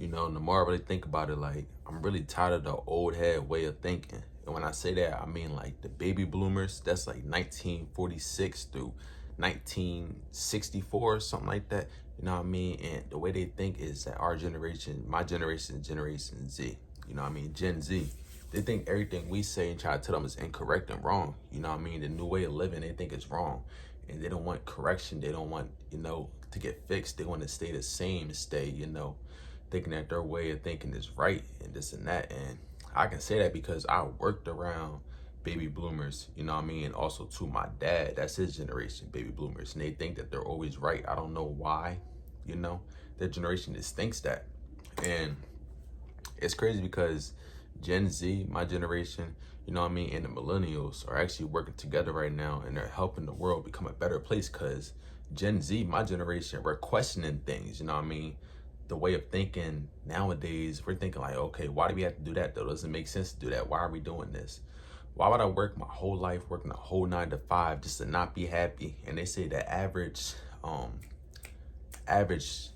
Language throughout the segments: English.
You know, and the more I really think about it, like, I'm really tired of the old head way of thinking. And when I say that, I mean like the baby bloomers, that's like 1946 through 1964 or something like that. You know what I mean? And the way they think is that our generation, my generation, Generation Z, you know what I mean? Gen Z, they think everything we say and try to tell them is incorrect and wrong. You know what I mean? The new way of living, they think it's wrong. And they don't want correction. They don't want, you know, to get fixed. They want to stay the same and stay, you know, thinking that their way of thinking is right and this and that. And I can say that because I worked around baby bloomers, you know what I mean? And also to my dad, that's his generation, baby bloomers. And they think that they're always right. I don't know why, you know, their generation just thinks that. And it's crazy because Gen Z, my generation, you know what I mean, and the millennials are actually working together right now, and they're helping the world become a better place. Because Gen Z, my generation, we're questioning things, you know what I mean? The way of thinking nowadays, we're thinking like, okay, why do we have to do that though? Doesn't make sense to do that. Why are we doing this? Why would I work my whole life working a whole 9 to 5 just to not be happy? And they say the average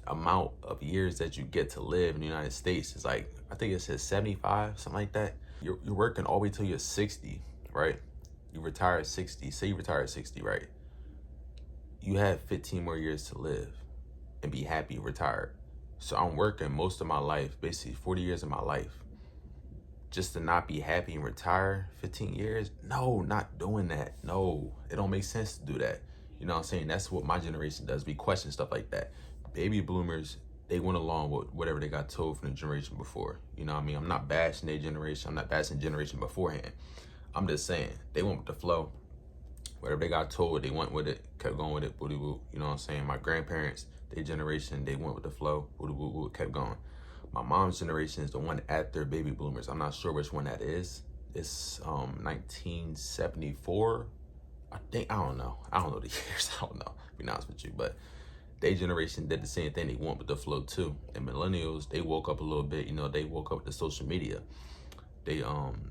amount of years that you get to live in the United States is like, I think it says 75, something like that. You're working all the way till you're 60, right? You retire at 60. Say you retire at 60, right? You have 15 more years to live and be happy retired. So I'm working most of my life, basically 40 years of my life, just to not be happy and retire 15 years. No, not doing that. No, it don't make sense to do that. You know what I'm saying? That's what my generation does. We question stuff like that. Baby bloomers, they went along with whatever they got told from the generation before. You know what I mean? I'm not bashing their generation. I'm not bashing the generation beforehand. I'm just saying they went with the flow. Whatever they got told, they went with it, kept going with it, booty woo. You know what I'm saying? My grandparents, their generation, they went with the flow, booty woo woo, kept going. My mom's generation is the one after baby bloomers. I'm not sure which one that is. It's 1974. I think, I don't know the years. I don't know, to be honest with you. But their generation did the same thing. They went with the flow too. And millennials, they woke up a little bit. You know, they woke up with the social media. They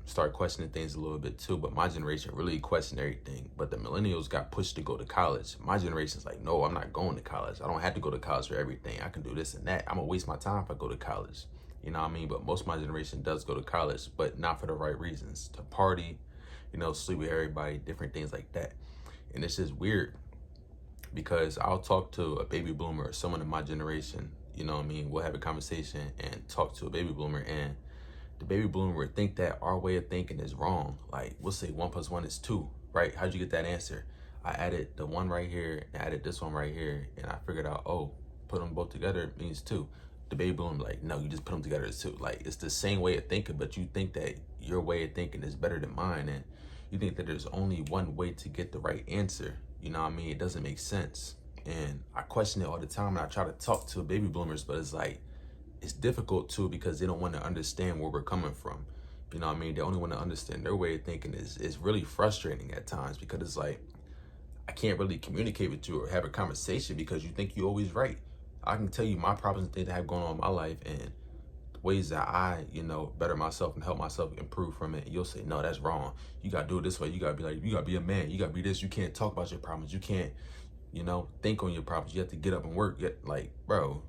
start questioning things a little bit too. But my generation really questioned everything. But the millennials got pushed to go to college. My generation's like, no, I'm not going to college. I don't have to go to college for everything. I can do this and that. I'm gonna waste my time if I go to college. You know what I mean? But most of my generation does go to college, but not for the right reasons. To party, you know, sleep with everybody, different things like that. And it's just weird because I'll talk to a baby bloomer or someone in my generation, you know what I mean? We'll have a conversation and talk to a baby bloomer, and the baby bloomer would think that our way of thinking is wrong. Like, we'll say 1 + 1 is 2, right? How'd you get that answer? I added the 1 right here and added this one right here, and I figured out, oh, put them both together means 2. The baby bloomer like, no, you just put them together as 2. Like, it's the same way of thinking, but you think that your way of thinking is better than mine, and you think that there's only one way to get the right answer. You know what I mean? It doesn't make sense. And I question it all the time, and I try to talk to baby bloomers, but it's like, it's difficult too because they don't want to understand where we're coming from. You know what I mean? They only want to understand their way of thinking is really frustrating at times, because it's like, I can't really communicate with you or have a conversation because you think you're always right. I can tell you my problems and things that have going on in my life and ways that I, you know, better myself and help myself improve from it. And you'll say, no, that's wrong. You got to do it this way. You got to be like, you got to be a man. You got to be this. You can't talk about your problems. You can't, you know, think on your problems. You have to get up and work. Like, bro,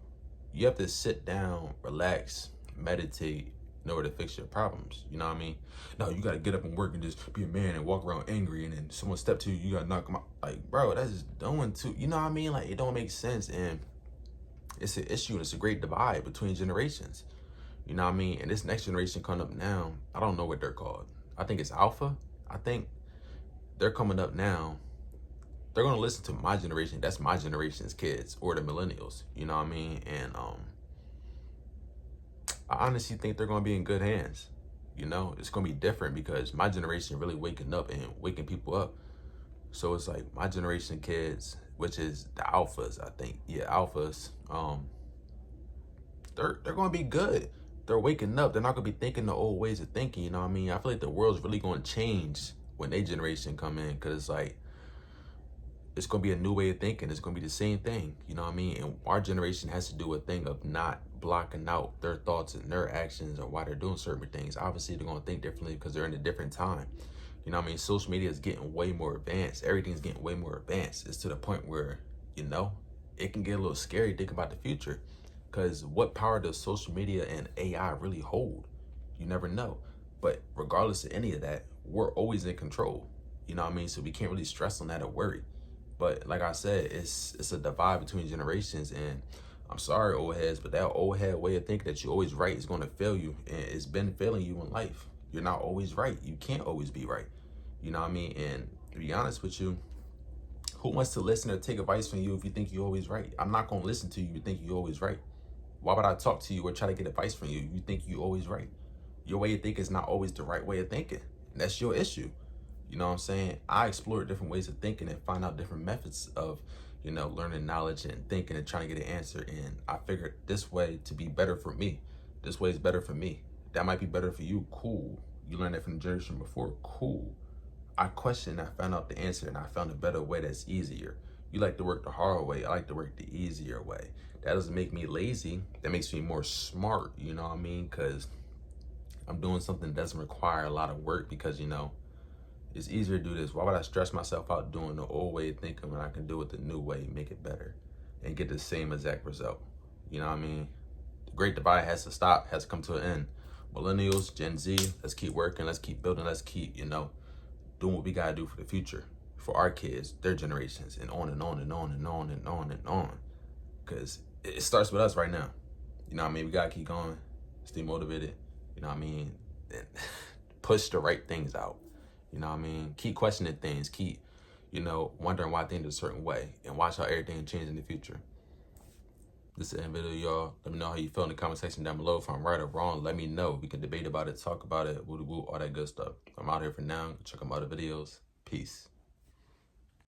you have to sit down, relax, meditate in order to fix your problems. You know what I mean? No, you got to get up and work and just be a man and walk around angry, and then someone step to you, you got to knock them out. Like, bro, that's just doing too, you know what I mean? Like, it don't make sense. And it's an issue, and it's a great divide between generations. You know what I mean? And this next generation coming up now, I don't know what they're called. I think it's Alpha. I think they're coming up now. They're going to listen to my generation. That's my generation's kids, or the millennials. You know what I mean? And I honestly think they're going to be in good hands. You know, it's going to be different because my generation really waking up and waking people up. So it's like my generation kids, which is the Alphas, I think. Yeah, Alphas. They're going to be good. They're waking up. They're not going to be thinking the old ways of thinking. You know what I mean? I feel like the world's really going to change when their generation come in, because it's like, it's going to be a new way of thinking. It's going to be the same thing. You know what I mean? And our generation has to do a thing of not blocking out their thoughts and their actions or why they're doing certain things. Obviously, they're going to think differently because they're in a different time. You know what I mean? Social media is getting way more advanced. Everything's getting way more advanced. It's to the point where, you know, it can get a little scary thinking about the future. Because what power does social media and AI really hold? You never know. But regardless of any of that, we're always in control. You know what I mean? So we can't really stress on that or worry. But like I said, it's a divide between generations, and I'm sorry, old heads, but that old head way of thinking that you're always right is going to fail you, and it's been failing you in life. You're not always right. You can't always be right. You know what I mean? And to be honest with you, who wants to listen or take advice from you if you think you're always right? I'm not going to listen to you if you think you're always right. Why would I talk to you or try to get advice from you if you think you're always right? Your way of thinking is not always the right way of thinking. And that's your issue. You know what I'm saying? I explore different ways of thinking and find out different methods of, learning knowledge and thinking and trying to get an answer. And I figured this way to be better for me. This way is better for me. That might be better for you. Cool. You learned that from the generation before. Cool. I questioned, I found out the answer, and I found a better way that's easier. You like to work the hard way. I like to work the easier way. That doesn't make me lazy. That makes me more smart. You know what I mean? Because I'm doing something that doesn't require a lot of work because, it's easier to do this. Why would I stress myself out doing the old way of thinking when I can do it the new way, make it better, and get the same exact result? You know what I mean? The great divide has to stop, has to come to an end. Millennials, Gen Z, let's keep working, let's keep building, let's keep, doing what we gotta do for the future, for our kids, their generations, and on and on and on and on and on and on. Because it starts with us right now. You know what I mean? We gotta keep going, stay motivated, you know what I mean? And push the right things out. You know what I mean? Keep questioning things. Keep, wondering why things are a certain way. And watch how everything changes in the future. This is the end video, y'all. Let me know how you feel in the comment section down below. If I'm right or wrong, let me know. We can debate about it, talk about it, woo-woo, all that good stuff. I'm out here for now. Check out my other videos. Peace.